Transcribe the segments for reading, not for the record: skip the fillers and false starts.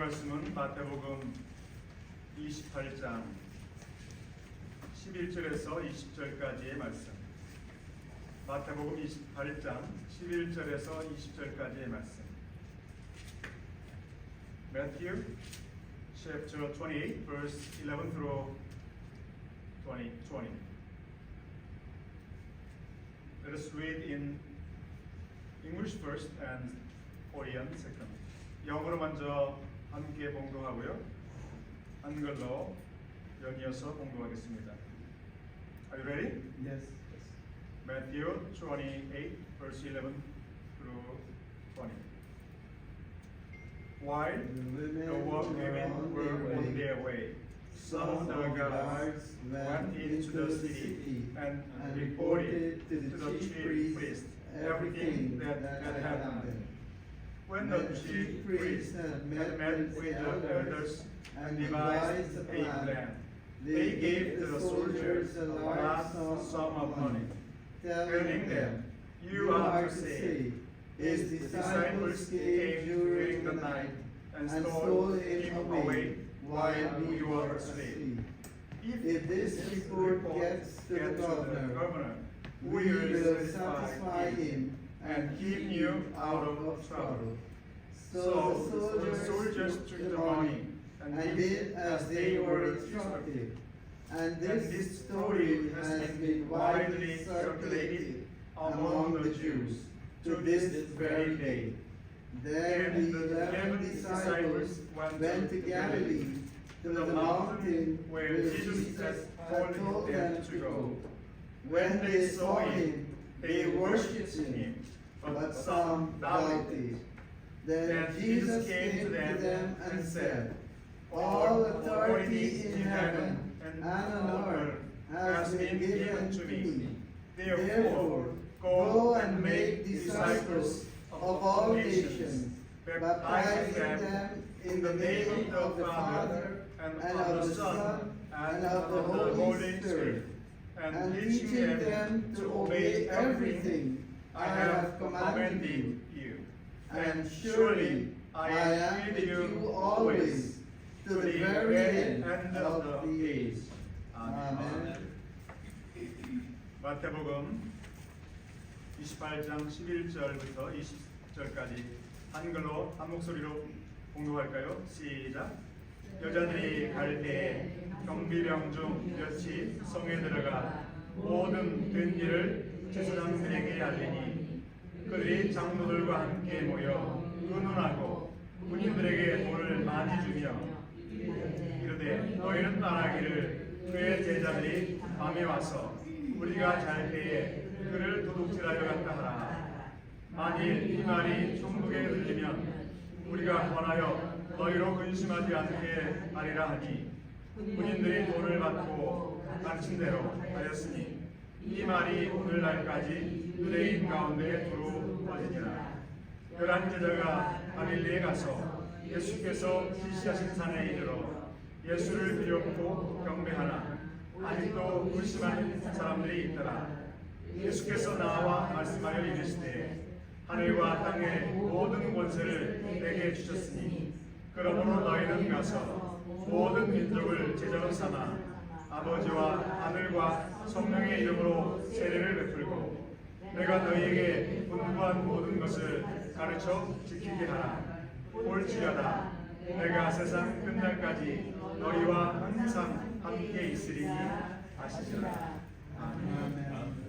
말씀은 마태복음 28장 11절에서 20절까지의 말씀. 마태복음 28장 11절에서 20절까지의 말씀. Matthew chapter 28 verse 11 through 20. Let us read in English first and Korean second. 영어로 먼저 함께 봉독하고요. 한글로 연이어서 봉독하겠습니다. Are you ready? Yes. Matthew 28 verse 11 through 20. While the women were on their way, some of the guards went into the city and reported to the chief priest everything that had happened. When the chief priests had met with the elders and devised a plan, they gave the soldiers a large sum of money, telling them, "You are to say, his disciples came during the night and stole him away while we were asleep. If this report gets to the governor, we will satisfy him and keep you out of trouble." So the soldiers took the money and did as they were instructed. And this story has been widely circulated among the Jews to this very day. Then the 11 disciples went to Galilee, to the mountain where Jesus had told them to go. When they saw him, they worshipped him, but some doubted. Then Jesus came to them and said, "All authority in heaven and on earth has been given to me. Therefore, go and make disciples of all nations, baptizing them in the name of the Father and of the Son and of the Holy Spirit, and teaching them to obey everything I have commanded you. And surely I am with you always, to the very end of the age." 아멘. 마태복음 28장 11절부터 20절까지 한글로 한 목소리로 공독할까요? 시작. 여자들이 갈 때에 경비병 중 몇이 성에 들어가 모든 된 일을 제사장들에게 알리니 그들이 장로들과 함께 모여 의논하고 군인들에게 돈을 많이 주며 이르되 너희는 말하기를 그의 제자들이 밤에 와서 우리가 잘 때에 그를 도둑질하여 갔다 하라. 만일 이 말이 총독에 들리면 우리가 권하여 너희로 근심하지 않게 하리라 하니 군인들이 돈을 받고 가르친 대로 하였으니 이 말이 오늘날까지 유대인 가운데 두루 퍼지니라. 11 제자가 갈릴리에 가서 예수께서 지시하신 산에 이르러 예수를 비렵고 경배하나 아직도 불심한 사람들이 있더라. 예수께서 나와 말씀하여 이르시되 하늘과 땅의 모든 권세를 내게 주셨으니 그러므로 너희는 가서 모든 민족을 제자로 삼아 아버지와 하늘과 성령의 이름으로 세례를 베풀고 내가 너희에게 분부한 모든 것을 가르쳐 지키게 하라. 올지어다 내가 세상 끝날까지 너희와 항상 함께 있으리니 하시니라. 아멘.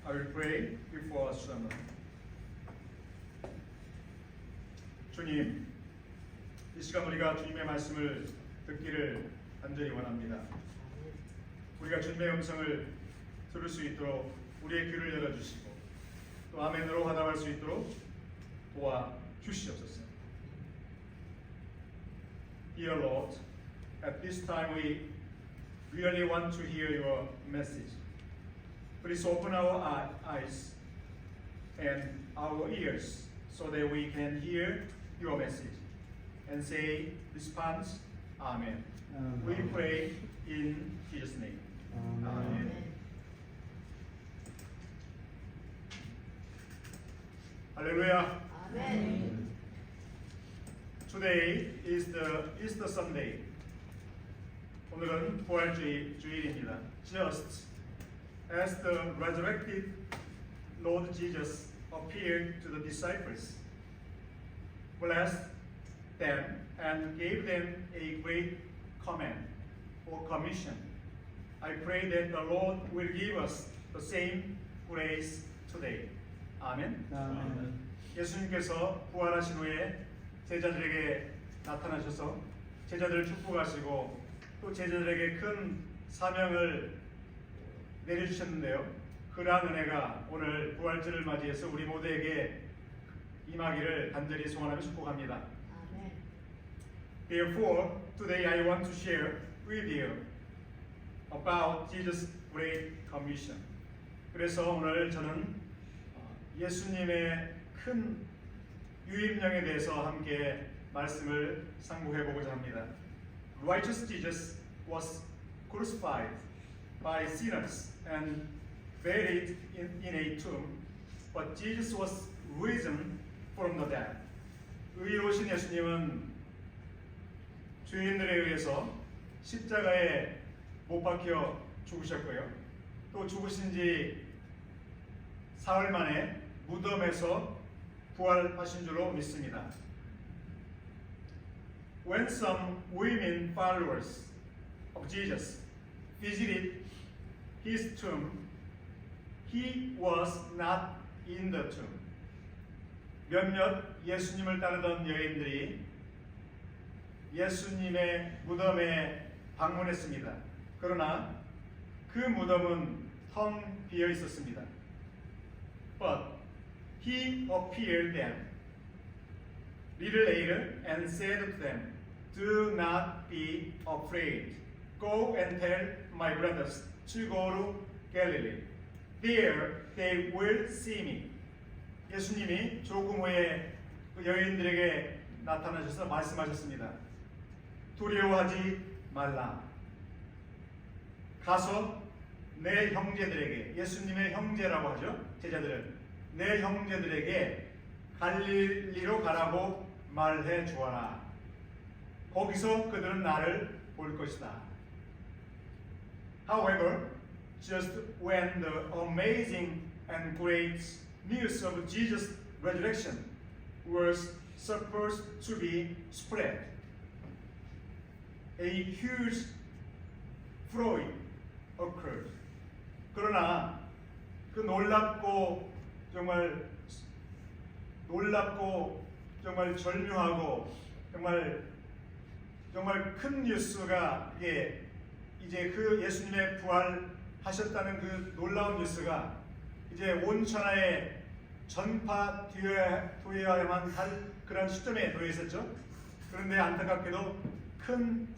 I will pray before sermon. 주님, 이 시간 우리가 주님의 말씀을 듣기를 간절히 원합니다. 우리가 주님의 음성을 들을 수 있도록 우리의 귀를 열어주시고 또 아멘으로 화답할 수 있도록 도와주시옵소서. Dear Lord, at this time we really want to hear your message. Please open our eyes and our ears so that we can hear your message and say response, Amen. We pray in Jesus' name. Amen. 할렐루야. 아멘. Today is the Easter Sunday. 오늘은 부활주일입니다. Just as the resurrected Lord Jesus appeared to the disciples, blessed them and gave them a great command or commission, I pray that the Lord will give us the same grace today. 아멘. 아멘. 예수님께서 부활하신 후에 제자들에게 나타나셔서 제자들을 축복하시고 또 제자들에게 큰 사명을 내려주셨는데요. 그러한 은혜가 오늘 부활절을 맞이해서 우리 모두에게 임하기를 간절히 소원하며 축복합니다. 아멘. Therefore, today I want to share with you about Jesus' Great Commission. 그래서 오늘 저는 예수님의 큰 유임령에 대해서 함께 말씀을 상고해보고자 합니다. Righteous Jesus was crucified by sinners and buried in a tomb, but Jesus was risen from the dead. 의로우신 예수님은 죄인들에 의해서 십자가에 못 박혀 죽으셨고요. 또 죽으신 지 사흘 만에 무덤에서 부활하신 줄로 믿습니다. When some women followers of Jesus visited his tomb, he was not in the tomb. 몇몇 예수님을 따르던 여인들이 예수님의 무덤에 방문했습니다. 그러나 그 무덤은 텅 비어 있었습니다. But he appeared them little later and said to them, "Do not be afraid. Go and tell my brothers to go to Galilee. There they will see me." 예수님이 조금 후에 그 여인들에게 나타나셔서 말씀하셨습니다. 두려워하지 말라. 가서 내 형제들에게, 예수님의 형제라고 하죠. 제자들은 내 형제들에게 갈릴리로 가라고 말해 주어라. 거기서 그들은 나를 볼 것이다. However, just when the amazing and great news of Jesus' resurrection was supposed to be spread, a huge flurry occurred. 그러나 그 놀랍고 정말 절묘하고 정말 큰 뉴스가 이제 그 예수님의 부활하셨다는 그 놀라운 뉴스가 이제 온 천하에 전파되어야만 할 그런 시점에 놓여 있었죠. 그런데 안타깝게도 큰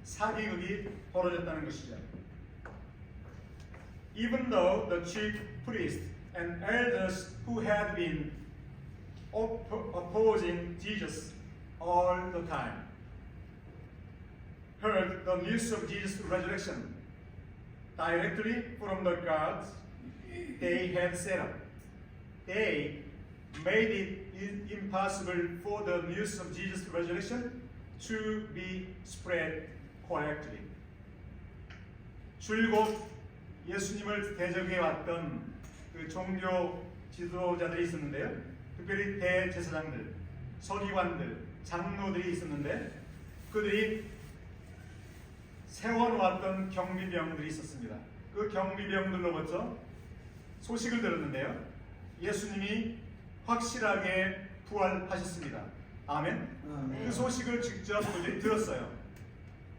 사기극이 벌어졌다는 것이죠. Even though the chief priests and elders who had been opposing Jesus all the time heard the news of Jesus' resurrection directly from the guards they had set up. They made it impossible for the news of Jesus' resurrection to be spread correctly. 줄곧 예수님을 대적해 왔던 그 종교 지도자들이 있었는데요. 특별히 대제사장들, 서기관들, 장로들이 있었는데 그들이 세워놓았던 경비병들이 있었습니다. 그 경비병들로부터 소식을 들었는데요. 예수님이 확실하게 부활하셨습니다. 아멘. 그 소식을 직접 그들이 들었어요.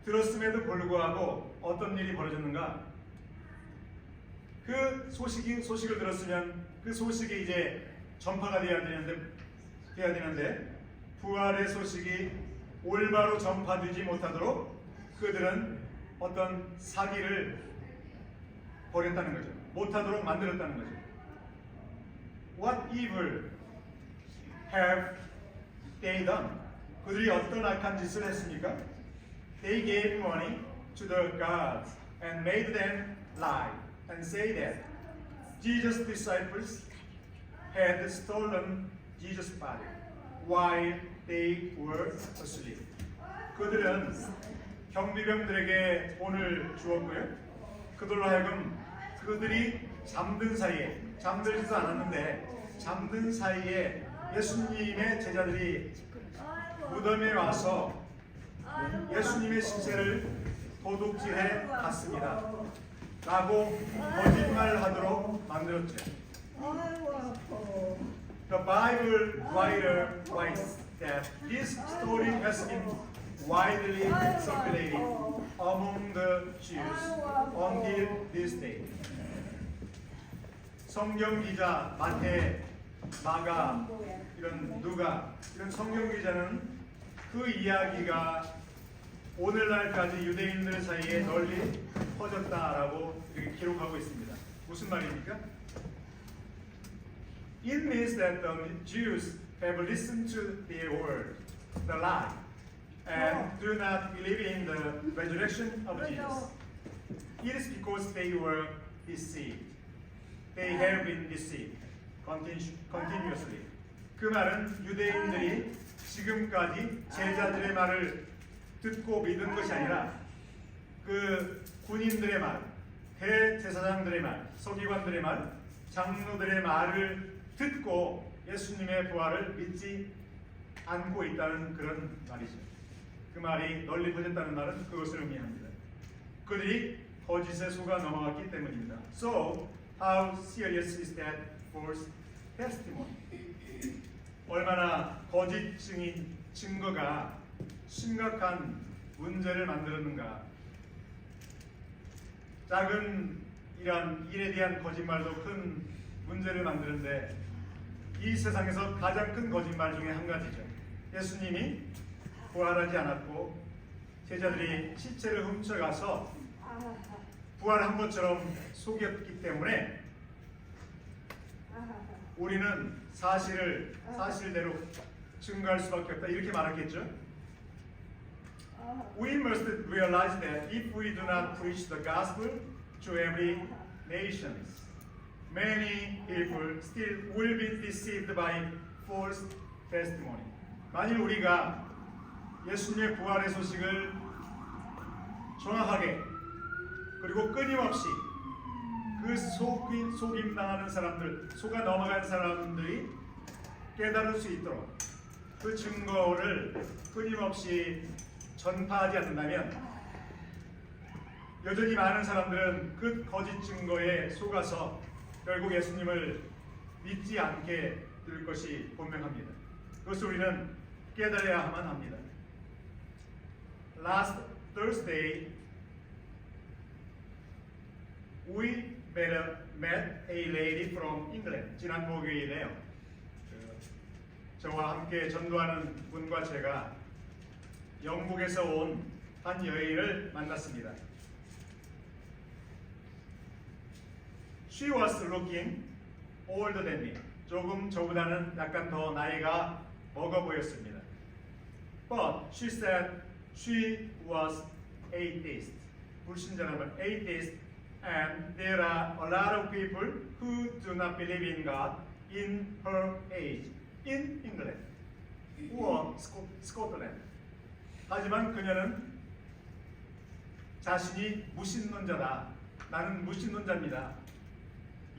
들었음에도 불구하고 어떤 일이 벌어졌는가? 그 소식을 들었으면 그 소식이 이제 전파가 돼야 되는데 부활의 소식이 올바로 전파되지 못하도록 그들은 어떤 사기를 벌였다는 거죠. 못하도록 만들었다는 거죠. What evil have they done? 그들이 어떤 악한 짓을 했습니까? They gave money to the gods and made them lie and say that Jesus' disciples had stolen Jesus' body while they were asleep. 그들은 경비병들에게 돈을 주었고요. 그들로 하여금 그들이 잠든 사이에, 잠들지도 않았는데 잠든 사이에 예수님의 제자들이 무덤에 와서 예수님의 신체를 도둑질해 갔습니다. 라고 거짓말하도록 만들었죠. The Bible writer writes that this story has been widely circulated among the Jews until this day. 성경 기자 마태, 마가, 이런 누가, 이런 성경 기자는 그 이야기가 오늘날까지 유대인들 사이에 널리 퍼졌다라고 이렇게 기록하고 있습니다. 무슨 말입니까? It means that the Jews have listened to their word, the lie, and do not believe in the resurrection of Jesus. It is because they were deceived. They have been deceived continuously. 그 말은 유대인들이 지금까지 제자들의 말을 듣고 믿은 것이 아니라 그 군인들의 말, 대제사장들의 말, 서기관들의 말, 장로들의 말을 듣고 예수님의 부활을 믿지 않고 있다는 그런 말이죠. 그 말이 널리 퍼졌다는 말은 그것을 의미합니다. 그들이 거짓에 속아 넘어갔기 때문입니다. So, how serious is that false testimony? 얼마나 거짓 증거가 심각한 문제를 만들었는가. 작은 이런 일에 대한 거짓말도 큰 문제를 만드는데 이 세상에서 가장 큰 거짓말 중에 한 가지죠. 예수님이 부활하지 않았고 제자들이 시체를 훔쳐가서 부활한 것처럼 속였기 때문에 우리는 사실대로 증거할 수밖에 없다 이렇게 말했겠죠. We must realize that if we do not preach the gospel to every nation, many people still will be deceived by false testimony. 만일 우리가 예수님의 부활의 소식을 정확하게 그리고 끊임없이 그 속임 당하는 사람들, 속아 넘어간 사람들이 깨달을 수 있도록 그 증거를 끊임없이 전파하지 않는다면 여전히 많은 사람들은 그 거짓 증거에 속아서 결국 예수님을 믿지 않게 될 것이 분명합니다. 그것을 우리는 깨달아야만 합니다. Last Thursday, we met a lady from England. 지난 목요일에요. 저와 함께 전도하는 분과 제가 영국에서 온 한 여인을 만났습니다. She was looking older than me. 조금 저보다는 약간 더 나이가 먹어 보였습니다. But she said she was atheist. 불신자라면 atheist, and there are a lot of people who do not believe in God in her age in England or Scotland. 하지만 그녀는 자신이 무신론자다. 나는 무신론자입니다.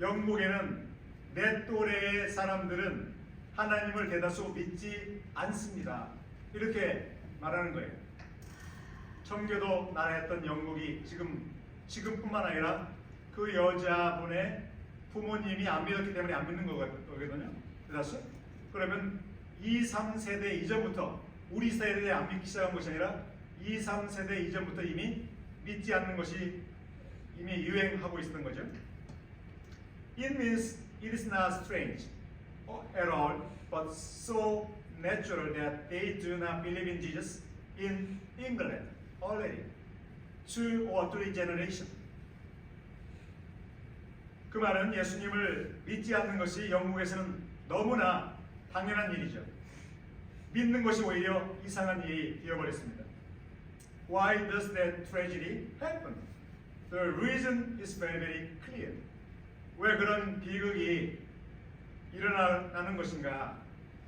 영국에는 내 또래의 사람들은 하나님을 대다수 믿지 않습니다. 이렇게 말하는 거예요. 청교도 나라였던 영국이 지금뿐만 아니라 그 여자분의 부모님이 안 믿었기 때문에 안 믿는 거거든요. 대다수. 그러면 2, 3세대 이전부터 우리 세대에 안 믿기 시작한 것이 아니라 2, 3세대 이전부터 이미 믿지 않는 것이 이미 유행하고 있었던 거죠. It means it is not strange at all, but so natural that they do not believe in Jesus in England already, 2 or 3 generations. 그 말은 예수님을 믿지 않는 것이 영국에서는 너무나 당연한 일이죠. 믿는 것이 오히려 이상한 일이 되어버렸습니다. Why does that tragedy happen? The reason is very, very clear. 왜 그런 비극이 일어나는 것인가?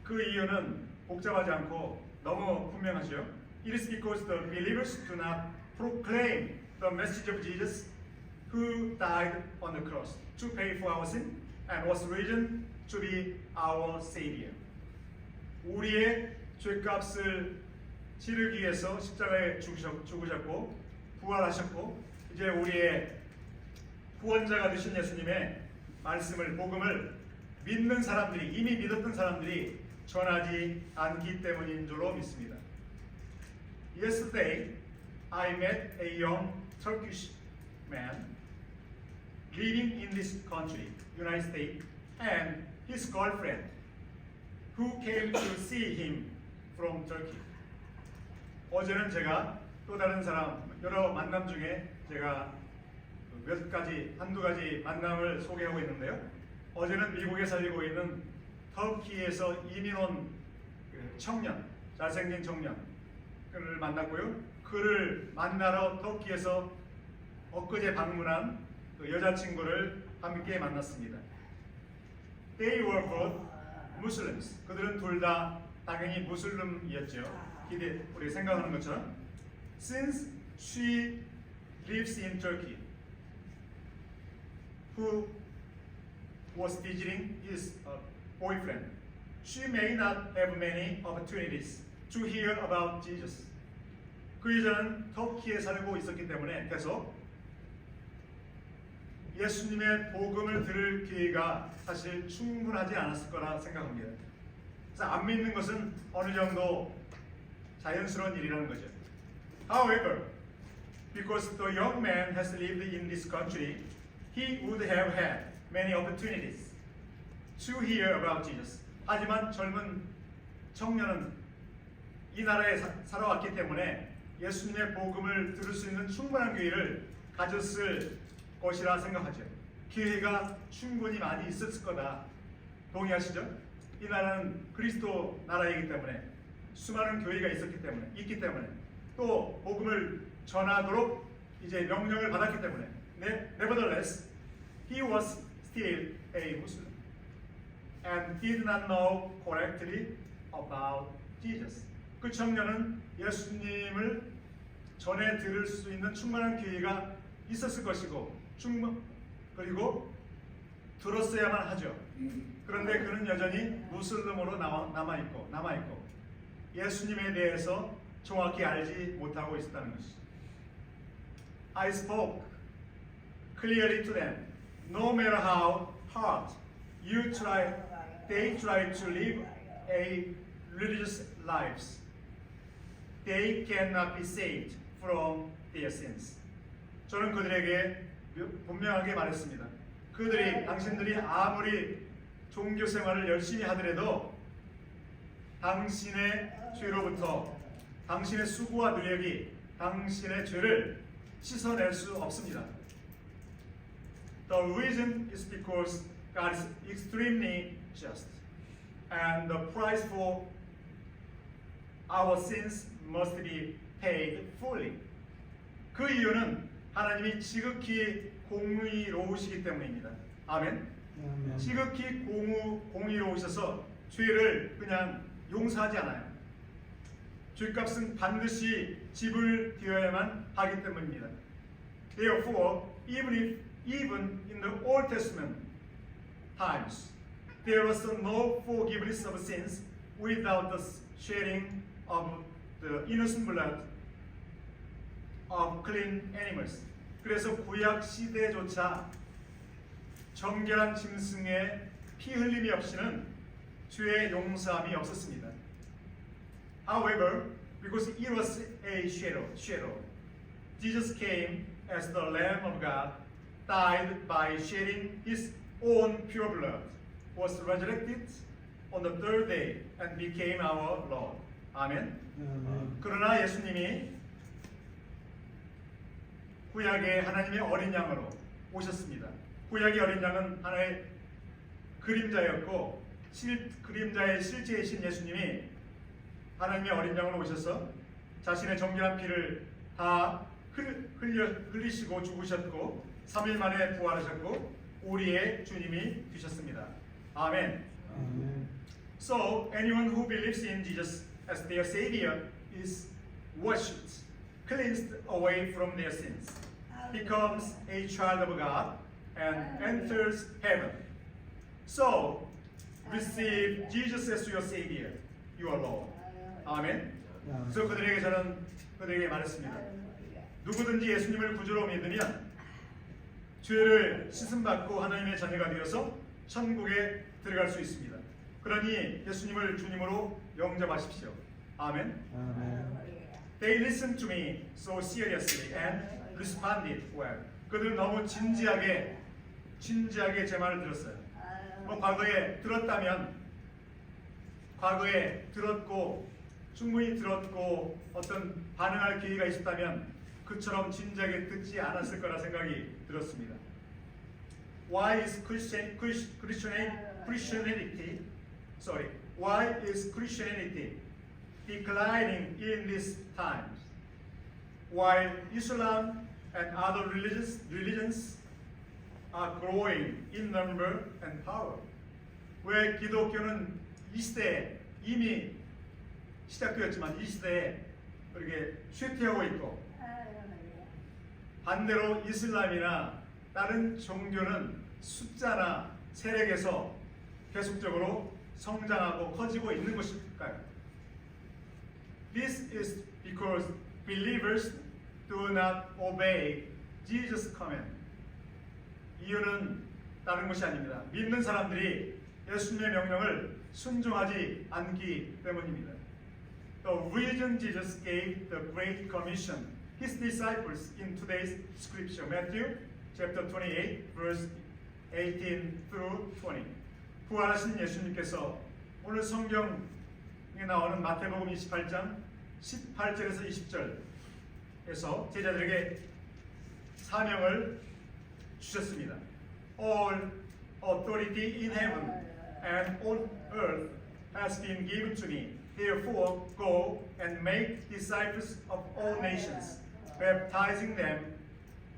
그 이유는 복잡하지 않고 너무 분명하죠. It is because the believers do not proclaim the message of Jesus who died on the cross to pay for our sin and was risen to be our Savior. 우리의 죄값을 치르기 위해서 십자가에 죽으셨고 부활하셨고 이제 우리의 구원자가 되신 예수님의 말씀을 복음을 믿는 사람들이 이미 믿었던 사람들이 전하지 않기 때문인 줄로 믿습니다. Yesterday, I met a young Turkish man living in this country, United States, and his girlfriend, who came to see him from Turkey. 어제는 제가 또 다른 사람 여러 만남 중에 제가 한두 가지 만남을 소개하고 있는데요. 어제는 미국에 살고 있는 터키에서 이민 온 청년, 잘생긴 청년을 만났고요. 그를 만나러 터키에서 엊그제 방문한 그 여자친구를 함께 만났습니다. They were both Muslims. 그들은 둘 다 당연히 무슬림이었죠. 우리 생각하는 것처럼. Since she lives in Turkey, who was visiting his boyfriend, she may not have many opportunities to hear about Jesus. 그 여자는 터키에 살고 있었기 때문에 계속 예수님의 복음을 들을 기회가 사실 충분하지 않았을 거라 생각합니다. 그래서 안 믿는 것은 어느 정도 자연스러운 일이라는 거죠. However, because the young man has lived in this country, he would have had many opportunities to hear about Jesus. 하지만 젊은 청년은 이 나라에 살아왔기 때문에 예수님의 복음을 들을 수 있는 충분한 기회를 가졌을 것이라 생각하죠. 기회가 충분히 많이 있었을 거다. 동의하시죠? 이 나라는 그리스도 나라이기 때문에 수많은 교회가 있기 때문에 또 복음을 전하도록 이제 명령을 받았기 때문에 Nevertheless, he was still a Muslim and did not know correctly about Jesus. 그 청년은 예수님을 전해 들을 수 있는 충분한 기회가 있었을 것이고 그리고 들었어야만 하죠. 그런데 그는 여전히 무슬림으로 남아있고 예수님에 대해서 정확히 알지 못하고 있었다는 것이죠. I spoke clearly to them. No matter how hard they try to live a religious lives, they cannot be saved from their sins. 저는 그들에게 분명하게 말했습니다. 당신들이 아무리 종교 생활을 열심히 하더라도 당신의 죄로부터 당신의 수고와 노력이 당신의 죄를 씻어낼 수 없습니다. The reason is because God is extremely just, and the price for our sins must be paid fully. 그 이유는 하나님이 지극히 공의로우시기 때문입니다. 아멘. 지극히 공의로우셔서 죄를 그냥 용서하지 않아요. 죄값은 반드시 지불되어야만 하기 때문입니다. Therefore, even in the Old Testament times, there was no forgiveness of sins without the shedding of the innocent blood of clean animals. 그래서 구약 시대조차 정결한 짐승의 피 흘림이 없이는 죄의 용서함이 없었습니다. However, because it was a shadow, Jesus came as the Lamb of God, died by shedding his own pure blood, was resurrected on the third day, and became our Lord. 아멘. 그러나 예수님이 구약의 하나님의 어린 양으로 오셨습니다. 구약의 어린 양은 하나의 그림자였고 그림자의 실제이신 예수님이 하나님의 어린 양으로 오셔서 자신의 정결한 피를 다 흘리시고 죽으셨고 3일 만에 부활하셨고 우리의 주님이 되셨습니다. 아멘. So anyone who believes in Jesus as their Savior is washed, cleansed away from their sins, becomes a child of God, and enters heaven. So receive Jesus as your Savior, your Lord. 아멘. 그래서 그들에게 말했습니다. 누구든지 예수님을 구주로 믿으면 죄를 씻음받고 하나님의 자녀가 되어서 천국에 들어갈 수 있습니다. 그러니 예수님을 주님으로 영접하십시오. 아멘. They listened to me so seriously and responded well. 그들은 너무 진지하게 제 말을 들었어요. 과거에 들었고 충분히 들었고 어떤 반응할 기회가 있었다면 그처럼 진지하게 듣지 않았을 거라 생각이 들었습니다. Why is Christianity declining in these times, while Islam and other religions are growing in number and power? 왜 기독교는 이 시대에 이미 시작되었지만 이 시대에 이렇게 쇠퇴하고 있고 반대로 이슬람이나 다른 종교는 숫자나 세력에서 계속적으로 성장하고 커지고 있는 것일까요? This is because believers do not obey Jesus' command. 이유는 다른 것이 아닙니다. 믿는 사람들이 예수님의 명령을 순종하지 않기 때문입니다. The reason Jesus gave the Great Commission His disciples in today's scripture, Matthew chapter 28, verse 18 through 20. 부활하신 예수님께서 오늘 성경에 나오는 마태복음 28장 18절에서 20절에서 제자들에게 사명을 주셨습니다. All authority in heaven and on earth has been given to me. Therefore, go and make disciples of all nations, baptizing them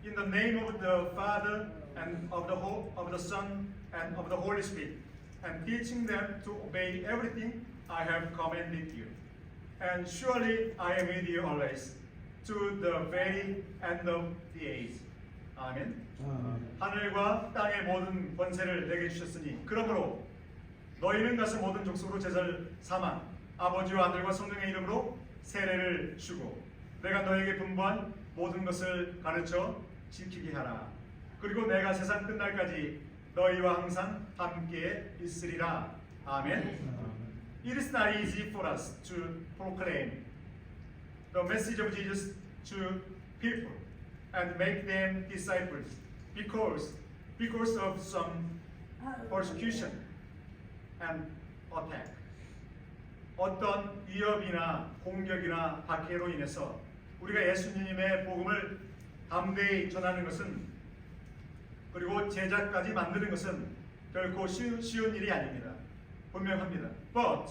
in the name of the Father and of the Son and of the Holy Spirit, and teaching them to obey everything I have commanded you. And surely I am with you always, to the very end of the age. 아멘. 하늘과 땅의 모든 권세를 내게 주셨으니 그러므로 너희는 가서 모든 족속으로 제자를 삼아 아버지와 아들과 성령의 이름으로 세례를 주고 내가 너에게 분부한 모든 것을 가르쳐 지키게 하라. 그리고 내가 세상 끝날까지 너희와 항상 함께 있으리라. 아멘. It is not easy for us to proclaim the message of Jesus to people and make them disciples because of some persecution and attack. 어떤 위협이나 공격이나 박해로 인해서 우리가 예수님의 복음을 담대히 전하는 것은 그리고 제자까지 만드는 것은 결코 쉬운 일이 아닙니다. 분명합니다. But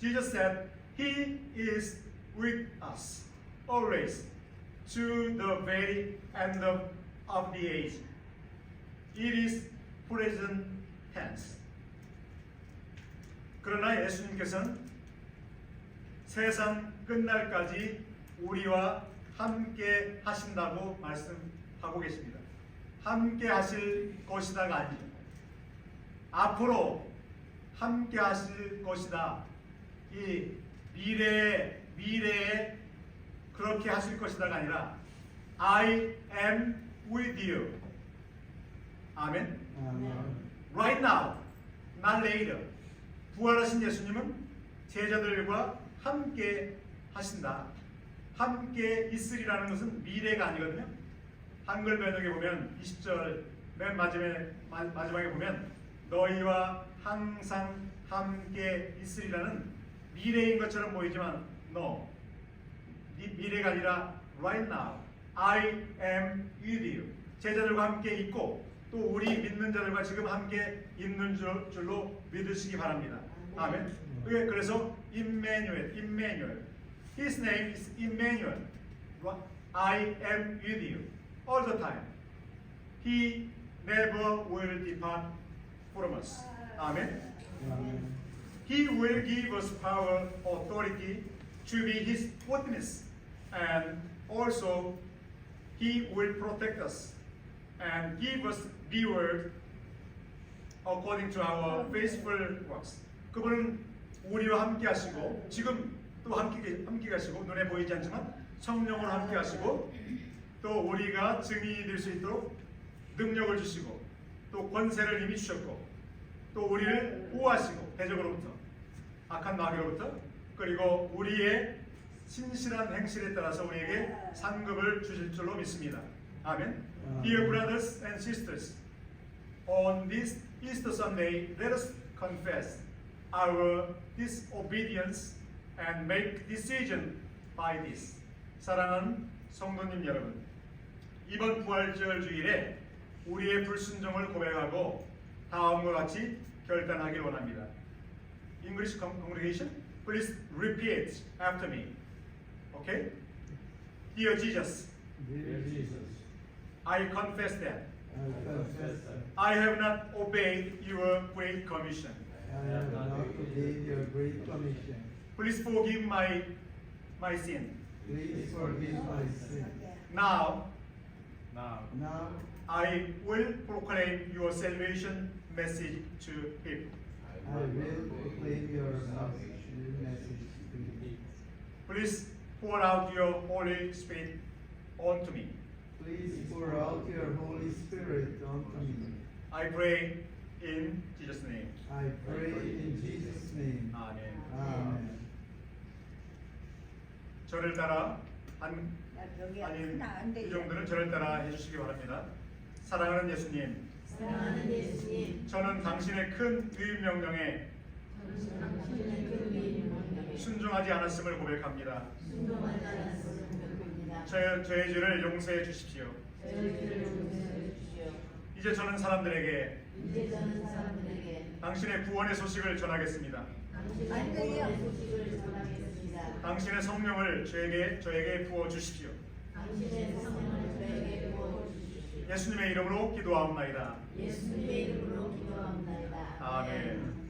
Jesus said He is with us always to the very end of the age. It is present tense. 그러나 예수님께서는 세상 끝날까지 우리와 함께 하신다고 말씀하고 계십니다. 함께 하실 것이다가 아니죠. 앞으로 함께 하실 것이다. 이 미래에 그렇게 하실 것이다가 아니라 I am with you. 아멘. Right now, not later. 부활하신 예수님은 제자들과 함께 하신다. 함께 있으리라는 것은 미래가 아니거든요. 한글 번역에 보면 20절 맨 마지막에 보면 너희와 항상 함께 있으리라는 미래인 것처럼 보이지만 no. 미래가 아니라 right now. I am with you. 제자들과 함께 있고 또 우리 믿는 자들과 지금 함께 있는 줄로 믿으시기 바랍니다. 아멘. 그래서 Emmanuel. His name is Emmanuel. I am with you all the time. He never will depart from us. 아멘. He will give us power, authority to be His witness, and also He will protect us and give us reward according to our faithful works. 그분은 우리와 함께 하시고 지금 또 함께 하시고 눈에 보이지 않지만 성령으로 함께 하시고 또 우리가 증인이 될 수 있도록 능력을 주시고 또 권세를 이미 주셨고 또 우리를 보호하시고 대적으로부터 악한 마귀로부터 그리고 우리의 신실한 행실에 따라서 우리에게 상급을 주실 줄로 믿습니다. 아멘. Dear brothers and sisters, on this Easter Sunday, let us confess our disobedience and make decision by this. 사랑하는 성도님 여러분, 이번 부활절 주일에 우리의 불순종을 고백하고 다음과 같이 결단하길 원합니다. English congregation, please repeat after me. Okay? Dear Jesus, Dear Jesus, I confess that I confess that I have not obeyed your great commission. I have not obeyed your great commission. Please forgive my sin. Please forgive my sin. Now Now I will proclaim your salvation message to people. I will proclaim your salvation message to you. Please pour out your Holy Spirit onto me. Please pour out your Holy Spirit onto me. I pray in Jesus' name. I pray in Jesus' name. 아멘. Amen. 저를 따라 아닌 이종들은 저를 따라 해주시기 바랍니다. 사랑하는 예수님, 사랑하는 예수님, 저는 당신의 큰 위임 명령에 당신의 그 명령에 순종하지 않았음을 고백합니다. 순종하지 않았음을 고백합니다. 저의 죄를 용서해 주십시오. 저희 죄를 용서해 주시오. 이제 저는 사람들에게 이제 저는 사람들에게 당신의 구원의 소식을 전하겠습니다. 당신의 구원의 소식을 전하겠습니다. 당신의 성령을 저에게 부어 주십시오. 당신의 성령을 저에게 부어 주십시오. 예수님의 이름으로 기도하옵나이다. 예수님의 이름으로 기도합니다. 아멘.